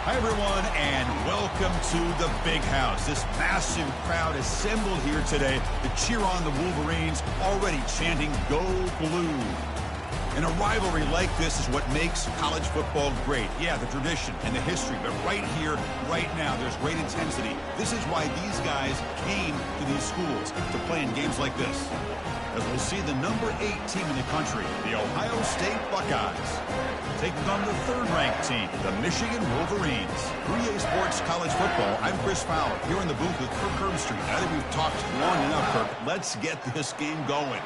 Hi, everyone, and welcome to the Big House. This massive crowd assembled here today to cheer on the Wolverines, already chanting, "Go Blue." And a rivalry like this is what makes college football great. Yeah, the tradition and the history, but right here, right now, there's great intensity. This is why these guys came to these schools to play in games like this. As we'll see the number 8 team in the country, the Ohio State Buckeyes, taking on the third-ranked team, the Michigan Wolverines. 3A Sports College Football, I'm Chris Fowler, here in the booth with Kirk Herbstreit. I think we've talked long enough, Kirk. Let's get this game going.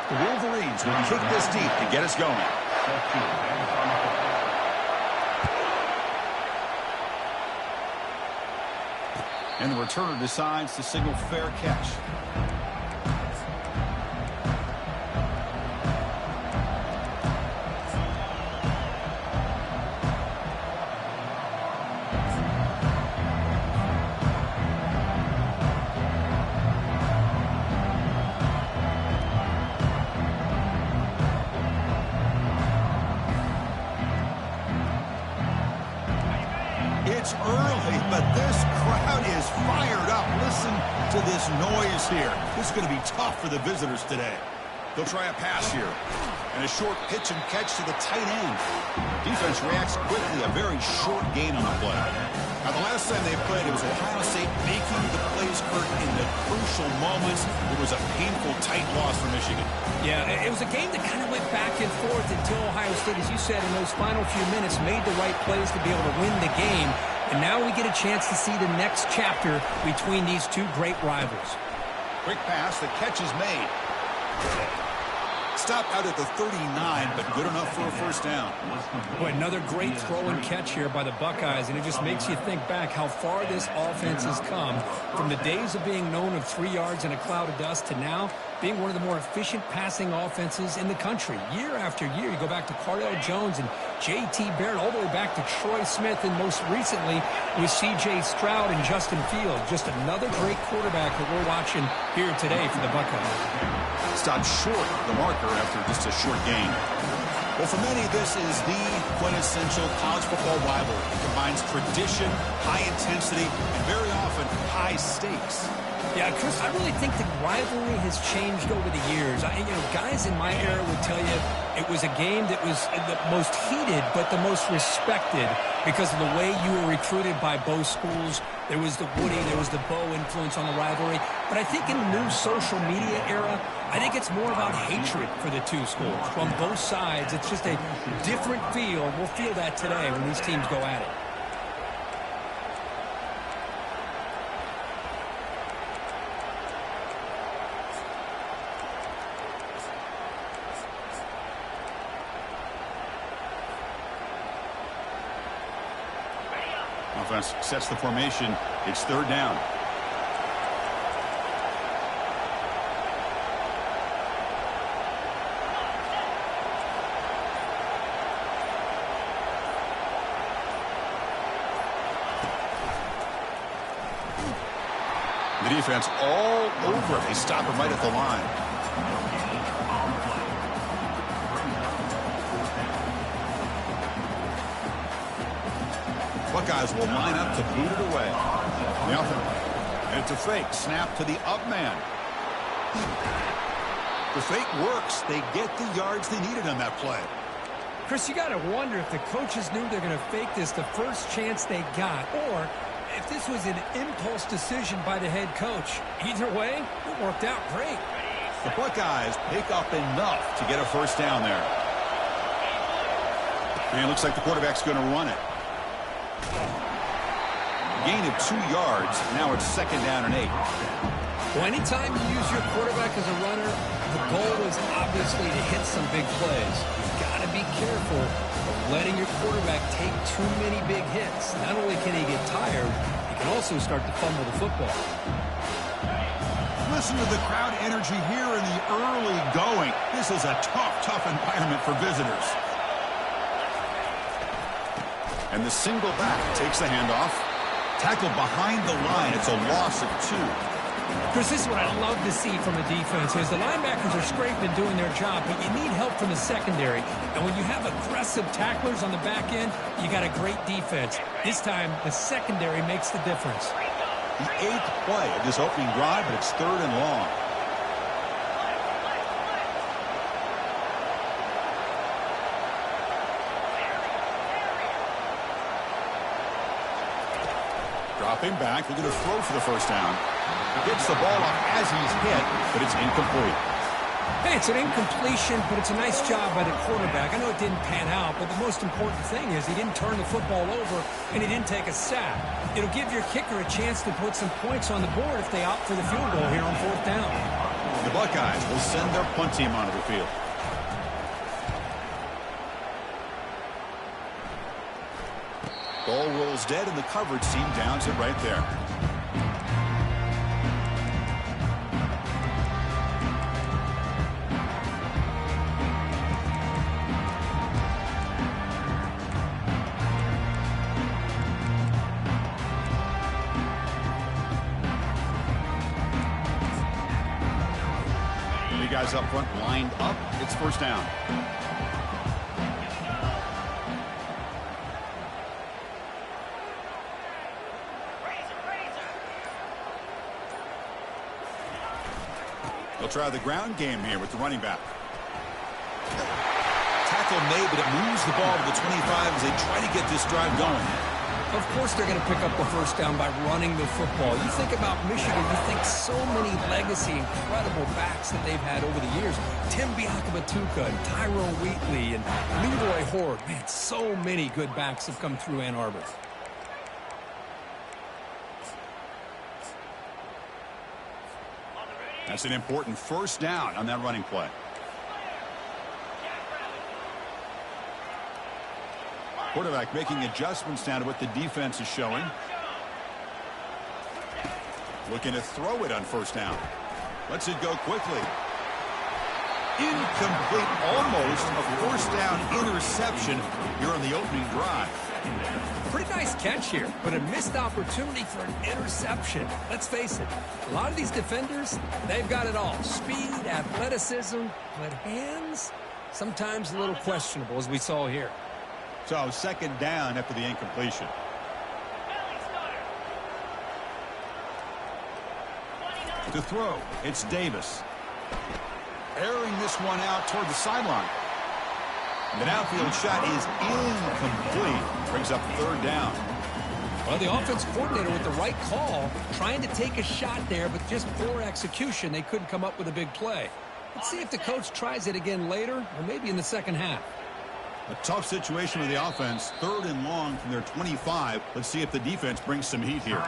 The Wolverines will kick this deep to get us going. And the returner decides to signal fair catch. It's early, but this crowd is fired up. Listen to this noise here. This is going to be tough for the visitors today. They'll try a pass here. And a short pitch and catch to the tight end. Defense reacts quickly. A very short gain on the play. Now, the last time they played, it was Ohio State making the plays, Kirk, in the crucial moments. It was a painful, tight loss for Michigan. Yeah, it was a game that kind of went back and forth until Ohio State, as you said, in those final few minutes, made the right plays to be able to win the game. And now we get a chance to see the next chapter between these two great rivals. Quick pass, the catch is made. Stop out at the 39, but good enough for a first down. Boy, another great throw and catch here by the Buckeyes, and it just makes you think back how far this offense has come from the days of being known of 3 yards in a cloud of dust to now being one of the more efficient passing offenses in the country. Year after year, you go back to Cardell Jones and J.T. Barrett, all the way back to Troy Smith, and most recently with C.J. Stroud and Justin Fields. Just another great quarterback that we're watching here today for the Buckeyes. Stopped short the marker after just a short gain. Well, for many, this is the quintessential college football rivalry. It combines tradition, high intensity, and very often high stakes. Yeah, Chris, I really think the rivalry has changed over the years. Guys in my era would tell you it was a game that was the most heated but the most respected because of the way you were recruited by both schools. There was the Woody, there was the Bo influence on the rivalry. But I think in the new social media era, I think it's more about hatred for the two schools. From both sides, it's just a different feel. We'll feel that today when these teams go at it. Offense sets the formation. It's third down. The defense all over it. They stop him right at the line. Buckeyes will line up to boot it away. And it's a fake. Snap to the up man. The fake works. They get the yards they needed on that play. Chris, you got to wonder if the coaches knew they're going to fake this the first chance they got, or if this was an impulse decision by the head coach. Either way, it worked out great. The Buckeyes pick up enough to get a first down there. And it looks like the quarterback's going to run it. Gain of 2 yards. Now it's second down and 8. Well, anytime you use your quarterback as a runner, the goal is obviously to hit some big plays. You've got to be careful of letting your quarterback take too many big hits. Not only can he get tired, he can also start to fumble the football. Listen to the crowd energy here in the early going. This is a tough environment for visitors. And the single back takes the handoff. Tackled behind the line. It's a loss of 2. Chris, this is what I love to see from a defense is the linebackers are scraping doing their job, but you need help from the secondary. And when you have aggressive tacklers on the back end, you got a great defense. This time, the secondary makes the difference. The 8th play of this opening drive, but it's 3rd and long. Dropping back, looking to throw for the first down. Gets the ball up as he's hit, but it's incomplete. Hey, it's an incompletion, but it's a nice job by the quarterback. I know it didn't pan out, but the most important thing is he didn't turn the football over and he didn't take a sack. It'll give your kicker a chance to put some points on the board if they opt for the field goal here on 4th down. The Buckeyes will send their punt team onto the field. Ball rolls dead, and the coverage team downs it right there. Three guys up front lined up. It's 1st down. They'll try the ground game here with the running back. Tackle made, but it moves the ball to the 25 as they try to get this drive going. Of course they're going to pick up the 1st down by running the football. You think about Michigan, you think so many legacy, incredible backs that they've had over the years. Tim Biakabatuka and Tyrone Wheatley and Leroy Horde. Man, so many good backs have come through Ann Arbor. That's an important 1st down on that running play. Quarterback making adjustments down to what the defense is showing. Looking to throw it on 1st down. Lets it go quickly. Incomplete, almost a 1st down interception here on the opening drive. Pretty nice catch here, but a missed opportunity for an interception. Let's face it, a lot of these defenders, they've got it all. Speed, athleticism, but hands, sometimes a little questionable, as we saw here. So 2nd down after the incompletion. To throw, it's Davis. Airing this one out toward the sideline. The downfield shot is incomplete. Brings up 3rd down. Well, the offense coordinator with the right call, trying to take a shot there, but just poor execution. They couldn't come up with a big play. Let's see if the coach tries it again later, or maybe in the 2nd half. A tough situation with the offense. 3rd and long from their 25. Let's see if the defense brings some heat here.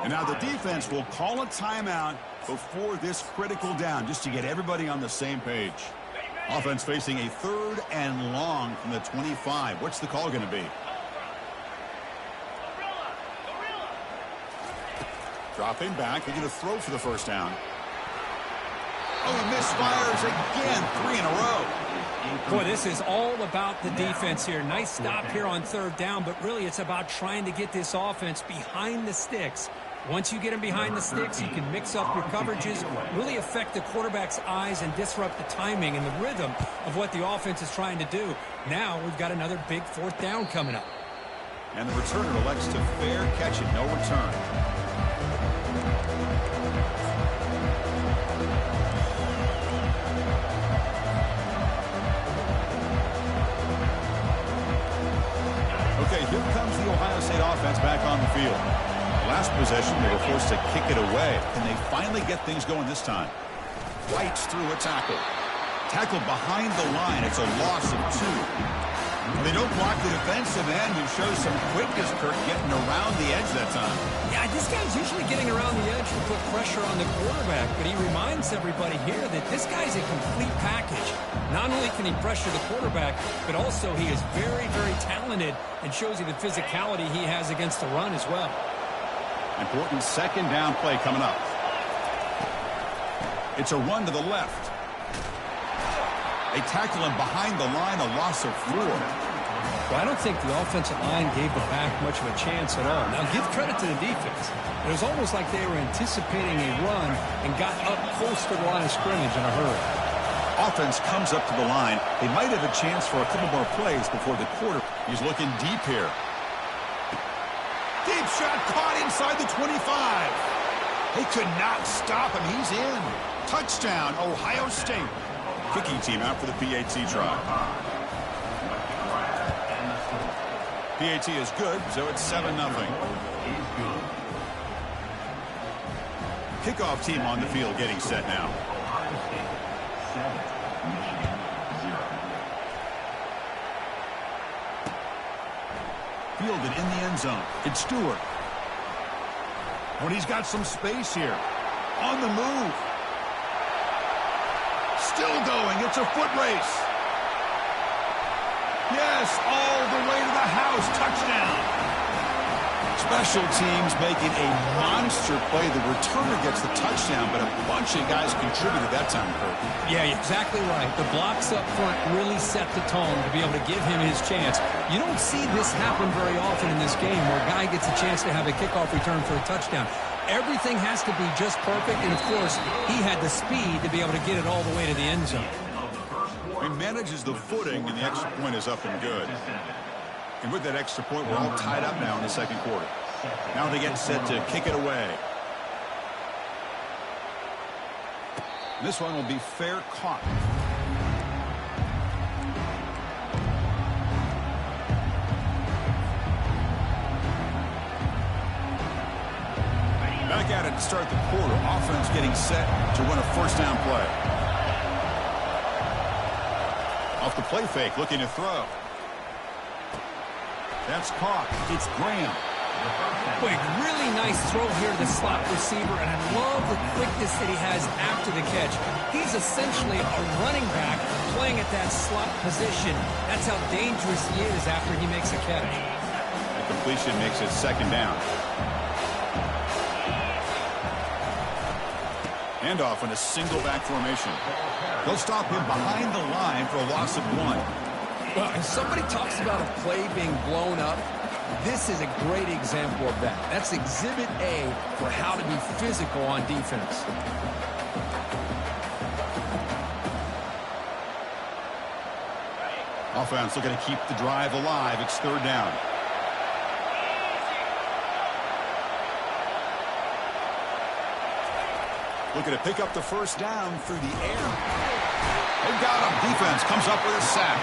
And now the defense will call a timeout before this critical down, just to get everybody on the same page. Offense facing a 3rd and long from the 25. What's the call going to be? Dropping back. They're going to throw for the 1st down. Oh, he misfires again. 3 in a row. Boy, this is all about the defense here. Nice stop here on 3rd down, but really it's about trying to get this offense behind the sticks. Once you get them behind the sticks, you can mix up your coverages, really affect the quarterback's eyes and disrupt the timing and the rhythm of what the offense is trying to do. Now we've got another big 4th down coming up. And the returner elects to fair catch it. No return. Okay, here comes the Ohio State offense back on the field. Last possession, they were forced to kick it away. Can they finally get things going this time? White's through a tackle. Tackled behind the line. It's a loss of 2. They don't block the defensive end, who shows some quickness, Kirk, getting around the edge that time. Yeah, this guy's usually getting around the edge to put pressure on the quarterback, but he reminds everybody here that this guy's a complete package. Not only can he pressure the quarterback, but also he is very, very talented and shows you the physicality he has against the run as well. Important 2nd down play coming up. It's a run to the left. They tackle him behind the line, a loss of 4. Well, I don't think the offensive line gave the back much of a chance at all. Now, give credit to the defense. It was almost like they were anticipating a run and got up close to the line of scrimmage in a hurry. Offense comes up to the line. They might have a chance for a couple more plays before the quarter. He's looking deep here. Deep shot caught inside the 25. They could not stop him. He's in. Touchdown, Ohio State. Kicking team out for the PAT try. PAT is good, so it's 7-0. Kickoff team on the field getting set now. Fielded in the end zone. It's Stewart. When he's got some space here. On the move. Still going. It's a foot race. Yes, all the way to the house. Touchdown. Special teams making a monster play. The returner gets the touchdown, but a bunch of guys contributed that time, Kurt. Yeah, exactly right. The blocks up front really set the tone to be able to give him his chance. You don't see this happen very often in this game where a guy gets a chance to have a kickoff return for a touchdown. Everything has to be just perfect, and of course, he had the speed to be able to get it all the way to the end zone. He manages the footing, and the extra point is up and good. And with that extra point, we're all tied up now in the second quarter. Now they get set to kick it away. This one will be fair caught. Back at it to start the quarter. Offense getting set to run a first down play. Off the play fake, looking to throw. That's caught. It's Graham. Quick, really nice throw here to the slot receiver, and I love the quickness that he has after the catch. He's essentially a running back playing at that slot position. That's how dangerous he is after he makes a catch. The completion makes it second down. Handoff in a single back formation. They'll stop him behind the line for a loss of 1. Well, if somebody talks about a play being blown up, this is a great example of that. That's exhibit A for how to be physical on defense. Offense looking to keep the drive alive. It's third down. Looking to pick up the first down through the air. They've got him. Defense comes up with a sack.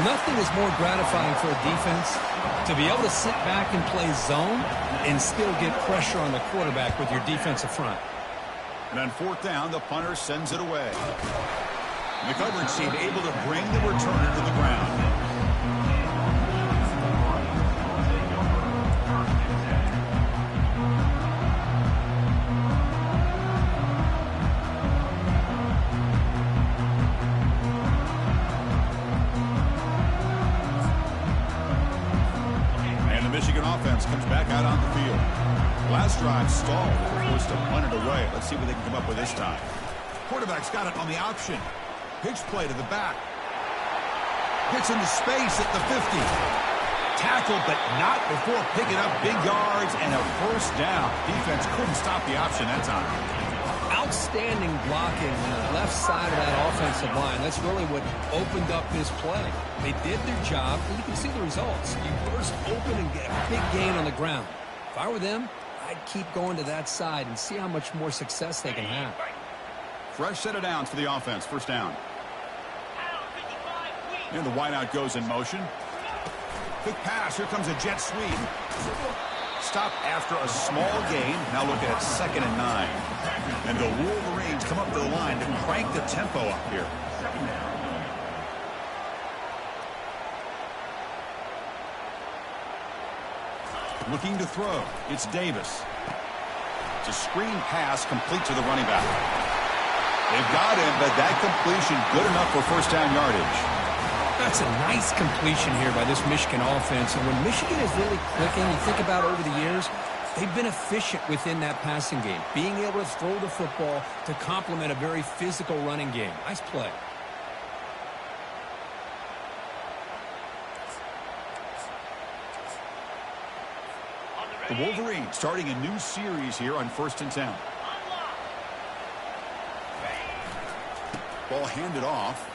Nothing is more gratifying for a defense to be able to sit back and play zone and still get pressure on the quarterback with your defensive front. And on fourth down, the punter sends it away. The coverage team able to bring the returner to the ground. Comes back out on the field. Last drive stalled. They're forced to punt it away. Let's see what they can come up with this time. Quarterback's got it on the option. Pitch play to the back. Gets into space at the 50. Tackled, but not before picking up big yards and a first down. Defense couldn't stop the option that time. Outstanding blocking on the left side of that offensive line. That's really what opened up this play. They did their job, and you can see the results. You burst open and get a big gain on the ground. If I were them, I'd keep going to that side and see how much more success they can have. Fresh set of downs for the offense. First down. And the wideout goes in motion. Quick pass. Here comes a jet sweep. Stop after a small gain. Now look at it, 2nd and 9. And the Wolverines come up to the line to crank the tempo up here. Looking to throw. It's Davis. It's a screen pass complete to the running back. They've got him, but that completion good enough for first down yardage. That's a nice completion here by this Michigan offense. And when Michigan is really clicking, you think about over the years, they've been efficient within that passing game, being able to throw the football to complement a very physical running game. Nice play. The Wolverines starting a new series here on 1st and 10. Ball handed off.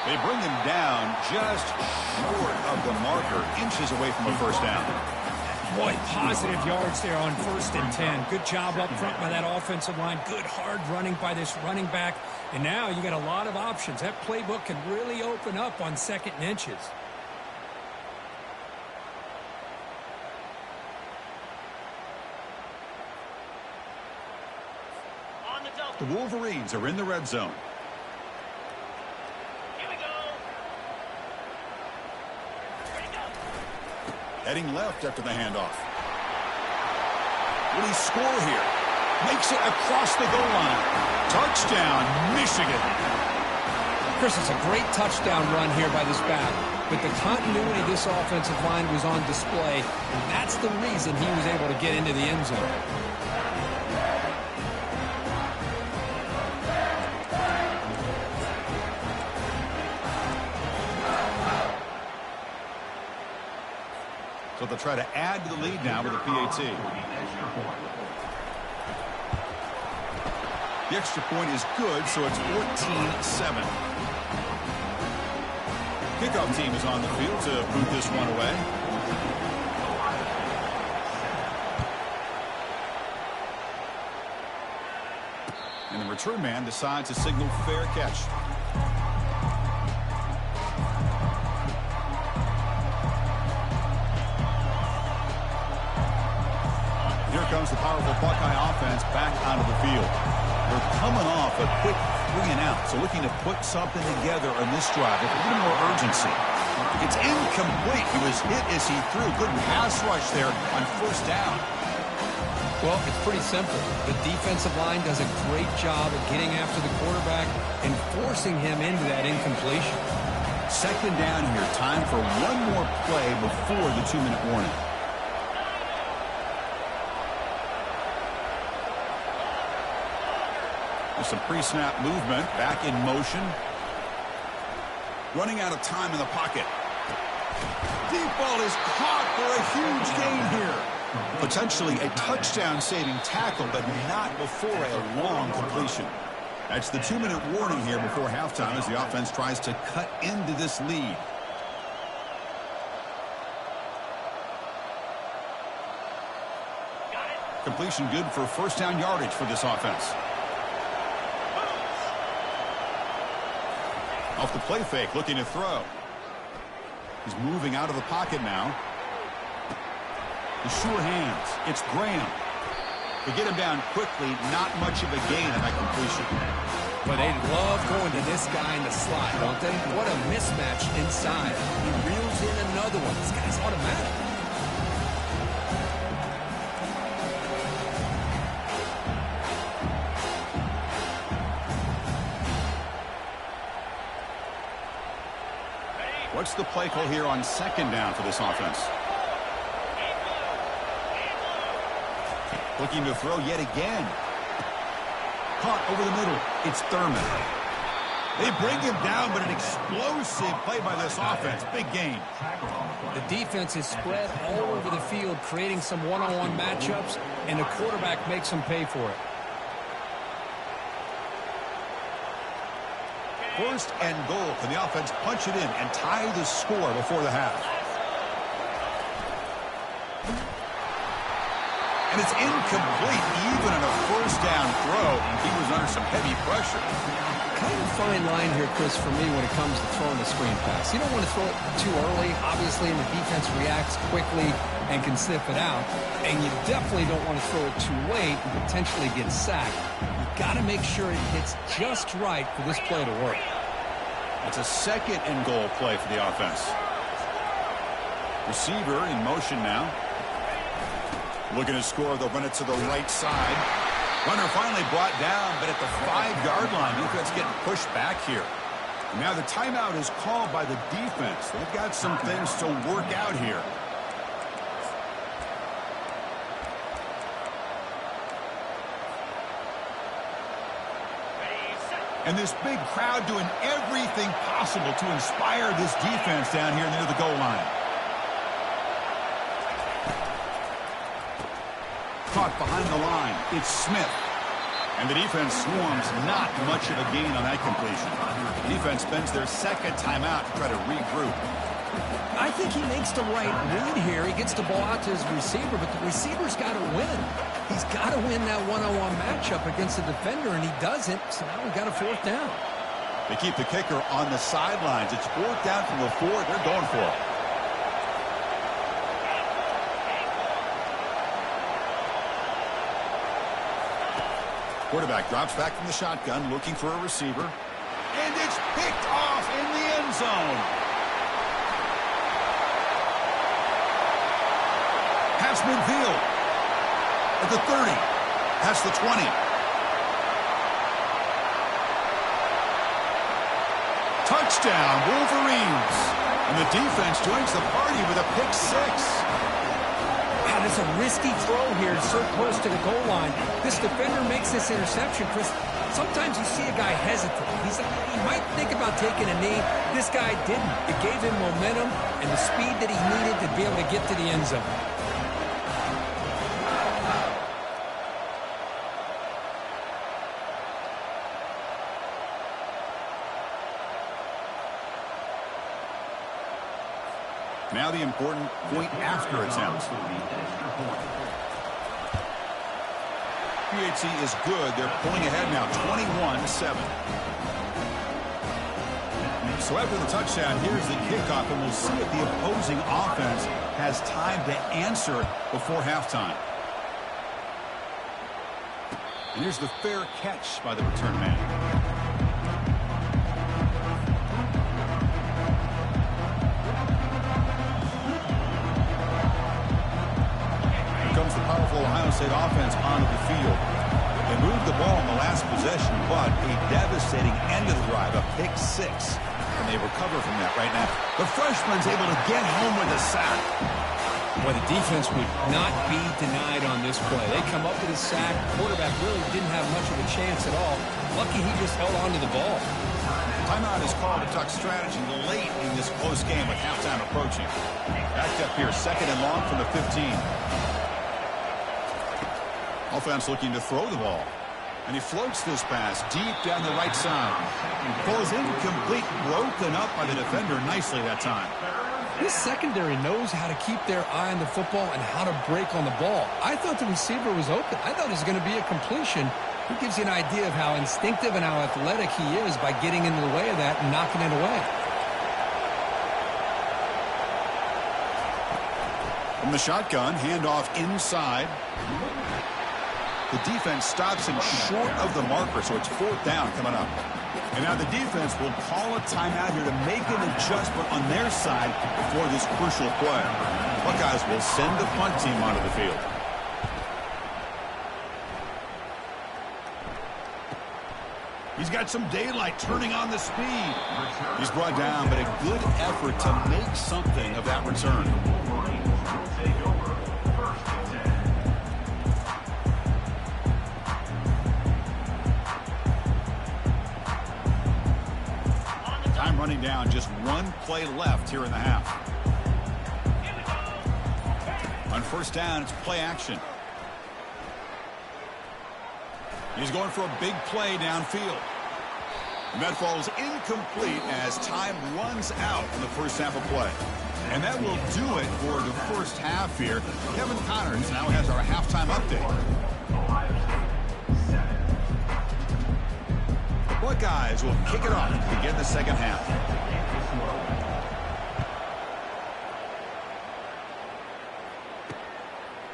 They bring him down just short of the marker, inches away from a first down. Boy, positive yards there on 1st and 10. Good job up front by that offensive line. Good hard running by this running back. And now you got a lot of options. That playbook can really open up on 2nd and inches. The Wolverines are in the red zone. Here we go. Ready to go. Heading left after the handoff. Will he score here? Makes it across the goal line. Touchdown, Michigan. Chris, it's a great touchdown run here by this back. But the continuity of this offensive line was on display, and that's the reason he was able to get into the end zone. So they'll try to add to the lead now with a PAT. The extra point is good, so it's 14-7. Kickoff team is on the field to boot this one away. And the return man decides to signal fair catch. Here comes the powerful Buckeye offense back onto the field. They're coming off a quick 3 and out, so looking to put something together on this drive with a little more urgency. It's incomplete. He was hit as he threw. Good pass rush there on 1st down. Well, it's pretty simple. The defensive line does a great job of getting after the quarterback and forcing him into that incompletion. 2nd down here. Time for one more play before the 2-minute warning. There's some pre-snap movement. Back in motion. Running out of time in the pocket. Deep ball is caught for a huge gain here. Potentially a touchdown-saving tackle, but not before a long completion. That's the 2-minute warning here before halftime as the offense tries to cut into this lead. Completion good for 1st down yardage for this offense. Off the play fake, looking to throw. He's moving out of the pocket now. The sure hands. It's Graham. They get him down quickly. Not much of a gain on that completion. But they love going to this guy in the slot, don't they? What a mismatch inside. He reels in another one. This guy's automatic. What's the play call here on 2nd down for this offense? Looking to throw yet again. Caught over the middle. It's Thurman. They bring him down, but an explosive play by this offense. Big gain. The defense is spread all over the field, creating some one-on-one matchups, and the quarterback makes them pay for it. 1st and goal. Can the offense punch it in and tie the score before the half? And it's incomplete even on a 1st down throw. He was under some heavy pressure. Kind of a fine line here, Chris, for me when it comes to throwing the screen pass. You don't want to throw it too early, obviously, and the defense reacts quickly and can sniff it out. And you definitely don't want to throw it too late and potentially get sacked. Got to make sure it hits just right for this play to work. It's a 2nd and goal play for the offense. Receiver in motion now. Looking to score. They'll run it to the right side. Runner finally brought down, but at the 5-yard line, defense getting pushed back here. Now the timeout is called by the defense. They've got some things to work out here. And this big crowd doing everything possible to inspire this defense down here near the goal line. caught behind the line. It's Smith. And the defense swarms, not much of a gain on that completion. The defense spends their second timeout to try to regroup. I think he makes the right read here. He gets the ball out to his receiver, but the receiver's got to win. He's got to win that one-on-one matchup against the defender, and he doesn't, so now we've got a fourth down. They keep the kicker on the sidelines. It's fourth down from the 4. They're going for it. Quarterback drops back from the shotgun, looking for a receiver. And it's picked off in the end zone. Pass midfield. At the 30. Past the 20. Touchdown, Wolverines. And the defense joins the party with a pick 6. It's a risky throw here, so close to the goal line. This defender makes this interception, Chris. Sometimes you see a guy hesitate. He might think about taking a knee. This guy didn't. It gave him momentum and the speed that he needed to be able to get to the end zone. Now the important point after attempt. PHC is good. They're pulling ahead now, 21-7. So after the touchdown, here's the kickoff, and we'll see if the opposing offense has time to answer before halftime. And here's the fair catch by the return man. Comes the powerful Ohio State offense onto the field. They moved the ball in the last possession, but a devastating end of the drive, a pick 6. And they recover from that right now. The freshman's able to get home with a sack. Well, the defense would not be denied on this play. They come up with a sack. The quarterback really didn't have much of a chance at all. Lucky he just held on to the ball. Timeout is called to duck strategy late in this close game with halftime approaching. Backed up here, 2nd and long from the 15. Offense looking to throw the ball. And he floats this pass deep down the right side. Ball is incomplete, broken up by the defender nicely that time. This secondary knows how to keep their eye on the football and how to break on the ball. I thought the receiver was open. I thought it was going to be a completion. It gives you an idea of how instinctive and how athletic he is by getting into the way of that and knocking it away. From the shotgun, handoff inside. The defense stops him short of the marker, so it's 4th down coming up. And now the defense will call a timeout here to make an adjustment on their side before this crucial play. Buckeyes will send the punt team onto the field. He's got some daylight, turning on the speed. He's brought down, but a good effort to make something of that return. Running down, just 1 play left here in the half. On 1st down, it's play action. He's going for a big play downfield. And that falls incomplete as time runs out in the first half of play. And that will do it for the first half here. Kevin Connors now has our halftime update. Buckeyes will kick it off to begin the second half.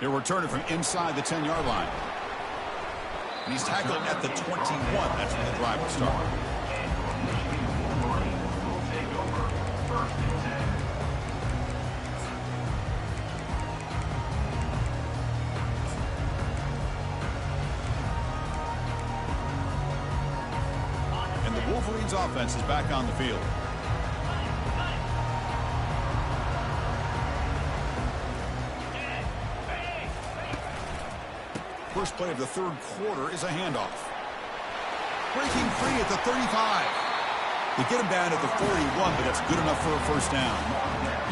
He'll return it from inside the 10-yard line. And he's tackled at the 21. That's where the drive will start. Wolverines offense is back on the field. First play of the 3rd quarter is a handoff. Breaking free at the 35. They get him down at the 41, but that's good enough for a first down.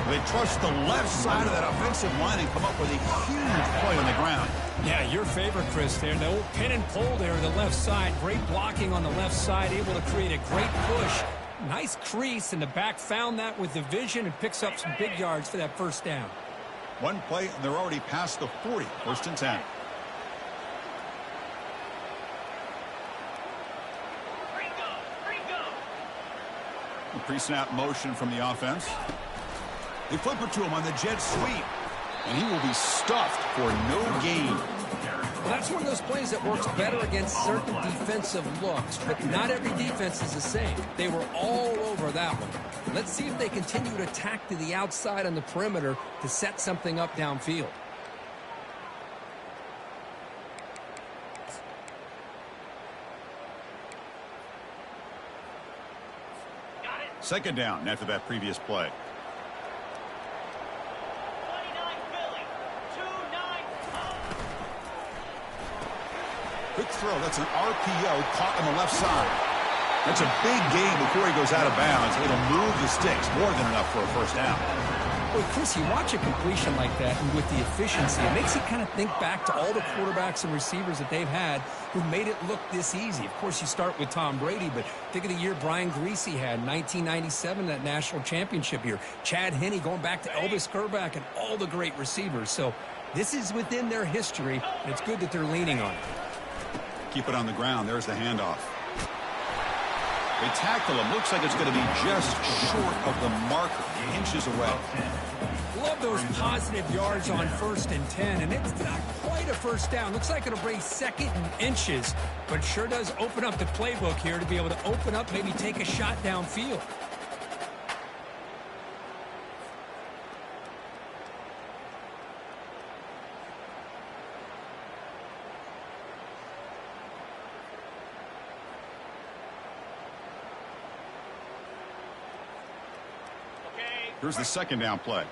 They trust the left side of that offensive line and come up with a huge play on the ground. Yeah, your favorite, Chris, there. The old pin and pull there on the left side. Great blocking on the left side, able to create a great push. Nice crease, and the back found that with the vision and picks up some big yards for that first down. One play, and they're already past the 40. First and 10. The pre-snap motion from the offense. They flip it to him on the jet sweep, and he will be stuffed for no gain. Well, that's one of those plays that works better against certain defensive looks, but not every defense is the same. They were all over that one. Let's see if they continue to attack to the outside on the perimeter to set something up downfield. Second down after that previous play. Quick throw. That's an RPO caught on the left side. That's a big gain before he goes out of bounds. It'll move the sticks. More than enough for a first down. Well, Chris, you watch a completion like that, and with the efficiency, it makes you kind of think back to all the quarterbacks and receivers that they've had who made it look this easy. Of course, you start with Tom Brady, but think of the year Brian Greasy had, 1997, that national championship year. Chad Henne going back to Elvis Kerback and all the great receivers. So this is within their history, and it's good that they're leaning on it. Keep it on the ground. There's the handoff. They tackle him. Looks like it's going to be just short of the marker, inches away. Love those positive yards on 1st and 10, and it's not quite a first down. Looks like it'll bring 2nd and inches, but sure does open up the playbook here to be able to open up, maybe take a shot downfield. Here's the second down play.